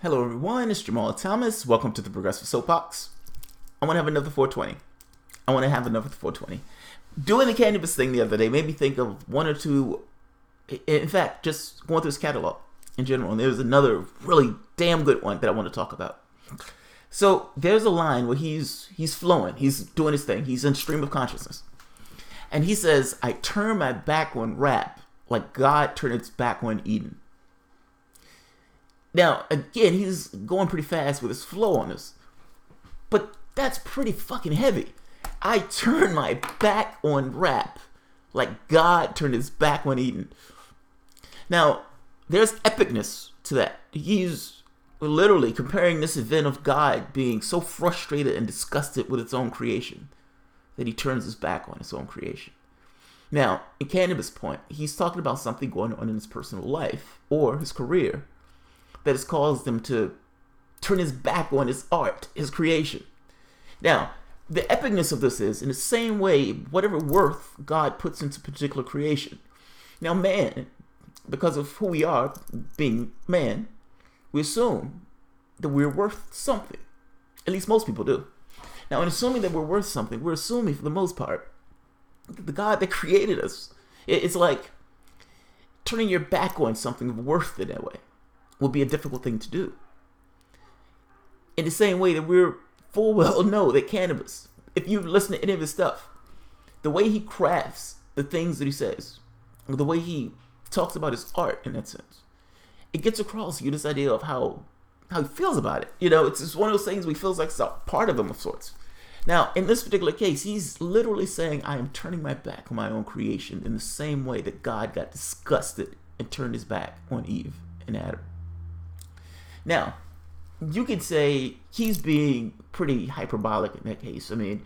Hello everyone, it's Jamal Thomas. Welcome to the Progressive Soapbox. I want to have another 420. Doing the Canibus thing the other day made me think of one or two, in fact, just going through his catalog in general. And there's another really damn good one that I want to talk about. So there's a line where he's flowing, he's doing his thing, he's in stream of consciousness. And he says, I turn my back on rap like God turned its back on Eden. Now, again, he's going pretty fast with his flow on this. But that's pretty fucking heavy. I turn my back on rap like God turned his back on Eden. Now, there's epicness to that. He's literally comparing this event of God being so frustrated and disgusted with its own creation that he turns his back on his own creation. Now, in Canibus' point, he's talking about something going on in his personal life or his career that has caused him to turn his back on his art, his creation. Now, the epicness of this is, in the same way, whatever worth God puts into particular creation. Now, man, because of who we are, being man, we assume that we're worth something. At least most people do. Now, in assuming that we're worth something, we're assuming, for the most part, that the God that created us, it's like turning your back on something of worth in that way will be a difficult thing to do. In the same way that we're full well know that Canibus, if you listen to any of his stuff, the way he crafts the things that he says, or the way he talks about his art in that sense, it gets across to you this idea of how he feels about it. You know, it's just one of those things where he feels like it's a part of him of sorts. Now, in this particular case, he's literally saying, I am turning my back on my own creation in the same way that God got disgusted and turned his back on Eve and Adam. Now, you could say he's being pretty hyperbolic in that case. I mean,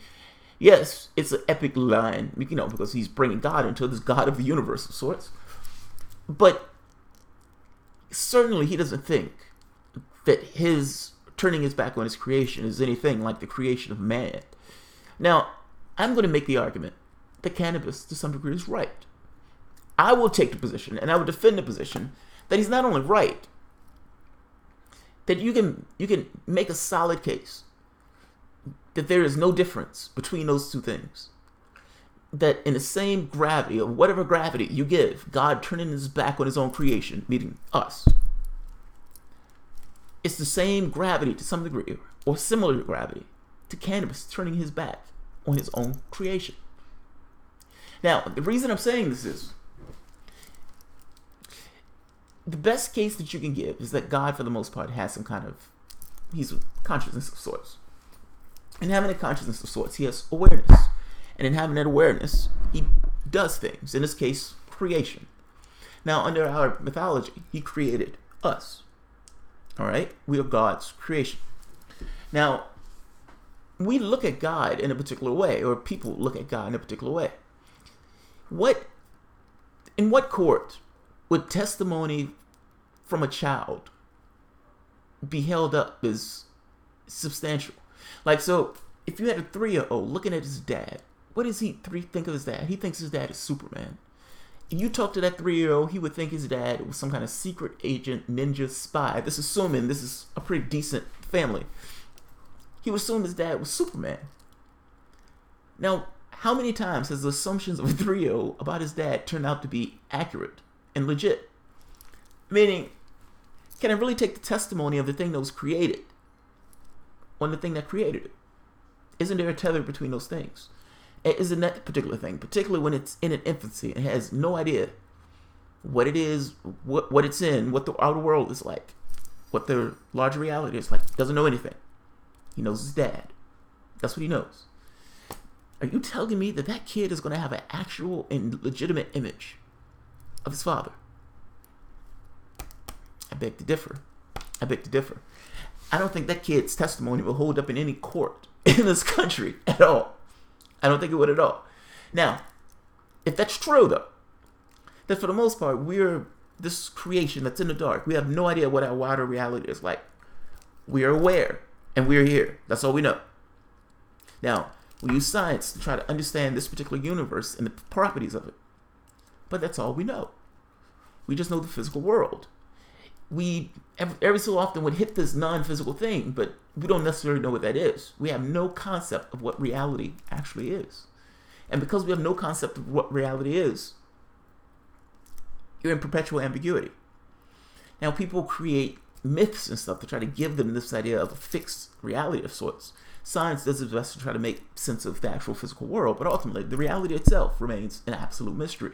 yes, it's an epic line, you know, because he's bringing God into this God of the universe of sorts. But certainly he doesn't think that his turning his back on his creation is anything like the creation of man. Now, I'm going to make the argument that Canibus, to some degree, is right. I will take the position, and I will defend the position, that he's not only right, that you can make a solid case that there is no difference between those two things. That in the same gravity, or whatever gravity you give God turning his back on his own creation, meaning us, it's the same gravity to some degree, or similar gravity, to Canibus turning his back on his own creation. Now, the reason I'm saying this is, the best case that you can give is that God, for the most part, has some kind of, he's a consciousness of sorts. And having a consciousness of sorts, he has awareness. And in having that awareness, he does things. In this case, creation. Now, under our mythology, he created us. All right? We are God's creation. Now, we look at God in a particular way, or people look at God in a particular way. In what court would testimony from a child be held up as substantial? Like, so, if you had a 3-year-old looking at his dad, what does he think of his dad? He thinks his dad is Superman. If you talk to that 3-year-old, he would think his dad was some kind of secret agent, ninja, spy. This is assuming this is a pretty decent family. He would assume his dad was Superman. Now, how many times has the assumptions of a 3-year-old about his dad turned out to be accurate and legit? Meaning, can I really take the testimony of the thing that was created on the thing that created it? Isn't there a tether between those things? Isn't that particular thing, particularly when it's in an infancy and has no idea what it is, what it's in, what the outer world is like, what the larger reality is like, doesn't know anything. He knows his dad. That's what he knows. Are you telling me that that kid is going to have an actual and legitimate image of his father? I beg to differ. I don't think that kid's testimony will hold up in any court in this country at all. I don't think it would at all. Now, if that's true, though, that for the most part, we're this creation that's in the dark. We have no idea what our wider reality is like. We are aware, and we are here. That's all we know. Now, we use science to try to understand this particular universe and the properties of it. But that's all we know. We just know the physical world. We every so often would hit this non-physical thing, but we don't necessarily know what that is. We have no concept of what reality actually is. And because we have no concept of what reality is, you're in perpetual ambiguity. Now, people create myths and stuff to try to give them this idea of a fixed reality of sorts. Science does its best to try to make sense of the actual physical world, but ultimately, the reality itself remains an absolute mystery.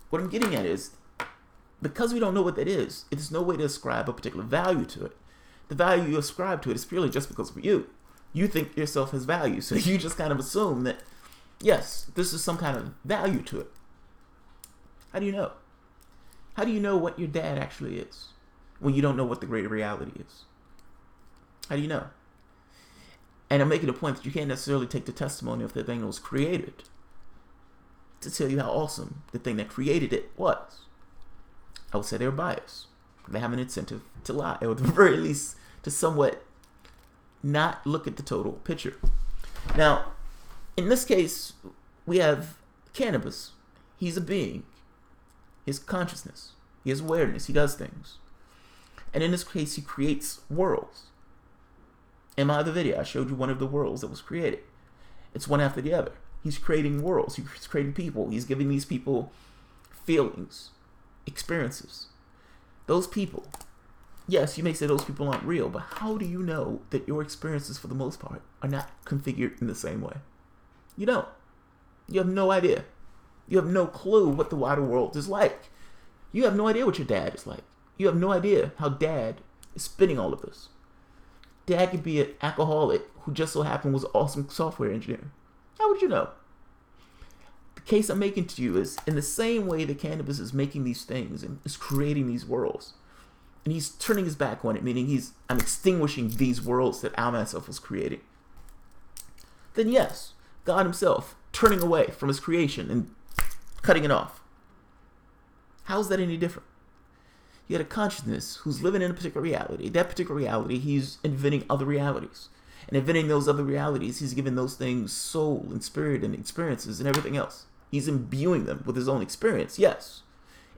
What I'm getting at is, because we don't know what that is, it is no way to ascribe a particular value to it. The value you ascribe to it is purely just because of you. You think yourself has value, so you just kind of assume that, yes, this is some kind of value to it. How do you know? How do you know what your dad actually is when you don't know what the greater reality is? How do you know? And I'm making a point that you can't necessarily take the testimony of the thing that was created to tell you how awesome the thing that created it was. I would say they're biased. They have an incentive to lie, or at the very least, to somewhat not look at the total picture. Now, in this case, we have Canibus. He's a being. His consciousness. He has awareness. He does things. And in this case, he creates worlds. In my other video, I showed you one of the worlds that was created. It's one after the other. He's creating worlds. He's creating people. He's giving these people feelings, experiences. Those people, yes, you may say those people aren't real, but how do you know that your experiences, for the most part, are not configured in the same way? You don't. You have no idea. You have no clue what the wider world is like. You have no idea what your dad is like. You have no idea how dad is spinning all of this. Dad could be an alcoholic who just so happened was an awesome software engineer. How would you know? The case I'm making to you is, in the same way that Canibus is making these things and is creating these worlds, and he's turning his back on it, meaning I'm extinguishing these worlds that I myself was creating, then yes, God himself turning away from his creation and cutting it off. How's that any different? You had a consciousness who's living in a particular reality. That particular reality, he's inventing other realities. And inventing those other realities, he's giving those things soul and spirit and experiences and everything else. He's imbuing them with his own experience, yes.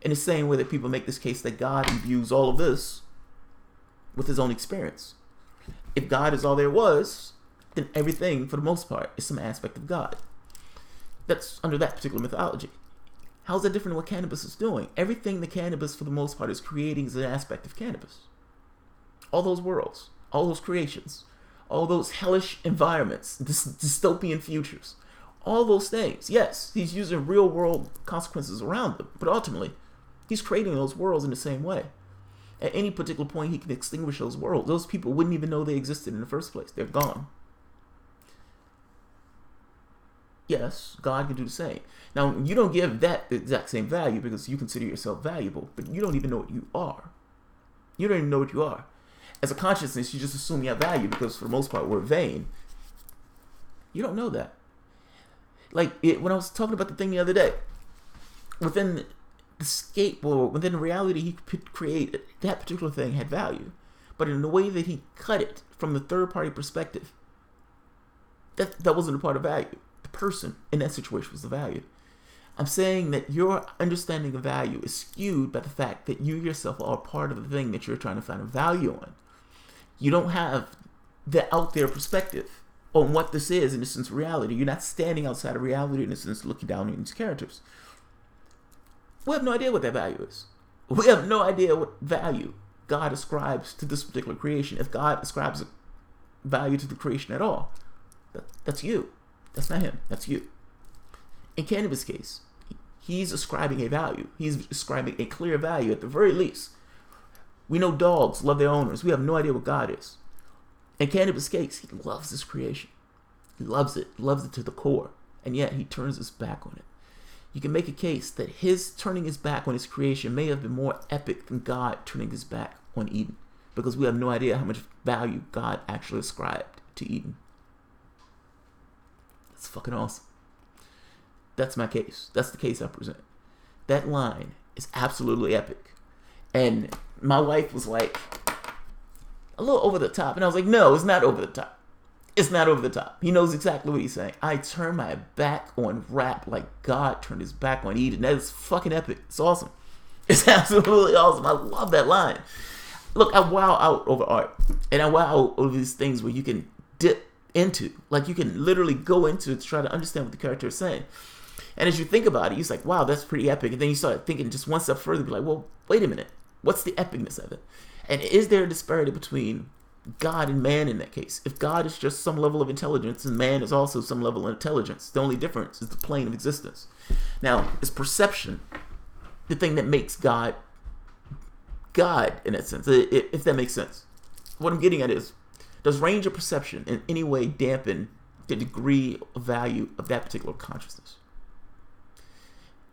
In the same way that people make this case that God imbues all of this with his own experience. If God is all there was, then everything, for the most part, is some aspect of God. That's under that particular mythology. How's that different than what Canibus is doing? Everything the Canibus, for the most part, is creating is an aspect of Canibus. All those worlds, all those creations, all those hellish environments, dystopian futures, all those things. Yes, he's using real world consequences around them, but ultimately, he's creating those worlds in the same way. At any particular point, he can extinguish those worlds. Those people wouldn't even know they existed in the first place. They're gone. Yes, God can do the same. Now, you don't give that the exact same value because you consider yourself valuable, but you don't even know what you are. You don't even know what you are. As a consciousness, you just assume you have value because, for the most part, we're vain. You don't know that. When I was talking about the thing the other day, within the scape, or within the reality he could create, that particular thing had value. But in the way that he cut it from the third-party perspective, that wasn't a part of value. The person in that situation was the value. I'm saying that your understanding of value is skewed by the fact that you yourself are a part of the thing that you're trying to find a value on. You don't have the out there perspective on what this is in the sense of reality. You're not standing outside of reality in the sense of looking down on these characters. We have no idea what that value is. We have no idea what value God ascribes to this particular creation. If God ascribes a value to the creation at all, that's you. That's not him. That's you. In Canibus' case, he's ascribing a value. He's ascribing a clear value at the very least. We know dogs love their owners. We have no idea what God is. In Canibus' case, he loves this creation. He loves it to the core. And yet he turns his back on it. You can make a case that his turning his back on his creation may have been more epic than God turning his back on Eden. Because we have no idea how much value God actually ascribed to Eden. That's fucking awesome. That's my case. That's the case I present. That line is absolutely epic. And my wife was like, a little over the top. And I was like, no, it's not over the top. It's not over the top. He knows exactly what he's saying. I turn my back on rap like God turned his back on Eden. That is fucking epic. It's awesome. It's absolutely awesome. I love that line. Look, I wow out over art, and I wow out over these things where you can dip into, like you can literally go into it to try to understand what the character is saying. And as you think about it, you're like, wow, that's pretty epic. And then you start thinking just one step further, be like, well, wait a minute, what's the epicness of it? And is there a disparity between God and man in that case? If God is just some level of intelligence and man is also some level of intelligence, the only difference is the plane of existence. Now, is perception the thing that makes God God in that sense, if that makes sense? What I'm getting at is, does range of perception in any way dampen the degree of value of that particular consciousness?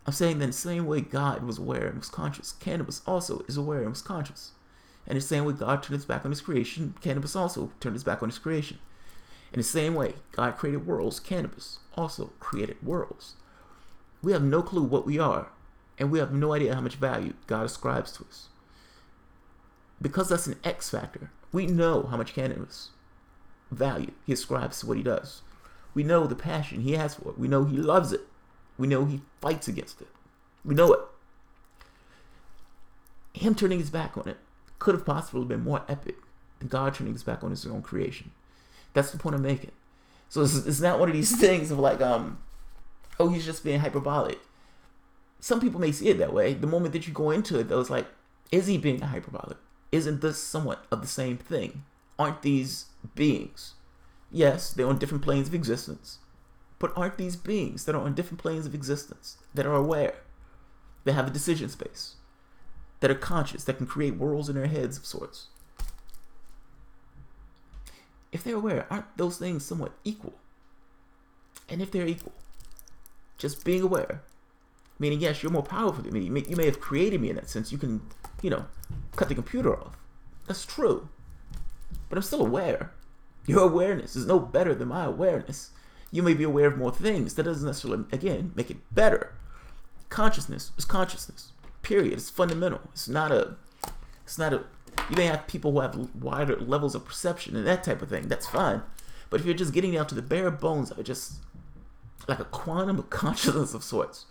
I'm saying that in the same way God was aware and was conscious, Canibus also is aware and was conscious. And the same way God turned his back on his creation, Canibus also turned his back on his creation. In the same way God created worlds, Canibus also created worlds. We have no clue what we are, and we have no idea how much value God ascribes to us. Because that's an X factor, we know how much Canibus value he ascribes to what he does. We know the passion he has for it. We know he loves it. We know he fights against it. We know it. Him turning his back on it could have possibly been more epic than God turning his back on his own creation. That's the point I'm making. So it's not one of these things of like, oh, he's just being hyperbolic. Some people may see it that way. The moment that you go into it, though, it's like, is he being hyperbolic? Isn't this somewhat of the same thing? Aren't these beings? Yes, they're on different planes of existence. But aren't these beings that are on different planes of existence, that are aware, that have a decision space, that are conscious, that can create worlds in their heads of sorts? If they're aware, aren't those things somewhat equal? And if they're equal, just being aware, meaning, yes, you're more powerful than me. You may have created me in that sense. You can, cut the computer off. That's true. But I'm still aware. Your awareness is no better than my awareness. You may be aware of more things. That doesn't necessarily, again, make it better. Consciousness is consciousness. Period. It's fundamental. It's not a, you may have people who have wider levels of perception and that type of thing. That's fine. But if you're just getting down to the bare bones of it, just like a quantum of consciousness of sorts,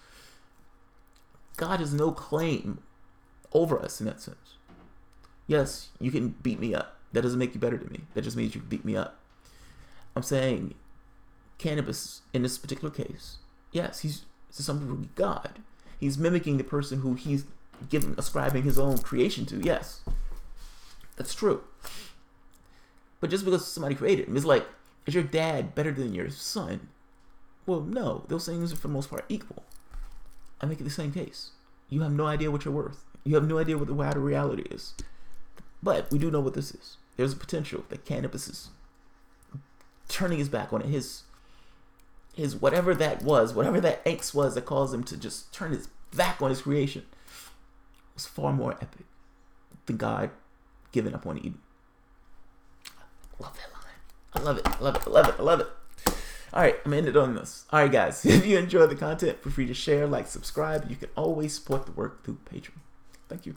God has no claim over us in that sense. Yes, you can beat me up. That doesn't make you better than me. That just means you can beat me up. I'm saying Canibus, in this particular case, yes, he's to some degree God. He's mimicking the person who he's ascribing his own creation to. Yes, that's true. But just because somebody created him, it's like, is your dad better than your son? Well, no. Those things are for the most part equal. I make it the same case. You have no idea what you're worth. You have no idea what the wider reality is. But we do know what this is. There's a potential that Canibus is turning his back on it. His whatever that was, whatever that angst was that caused him to just turn his back on his creation, was far more epic than God giving up on Eden. Love that line. I love it. I love it. I love it. I love it. All right, I'm ending on this. All right, guys, if you enjoy the content, feel free to share, like, subscribe. You can always support the work through Patreon. Thank you.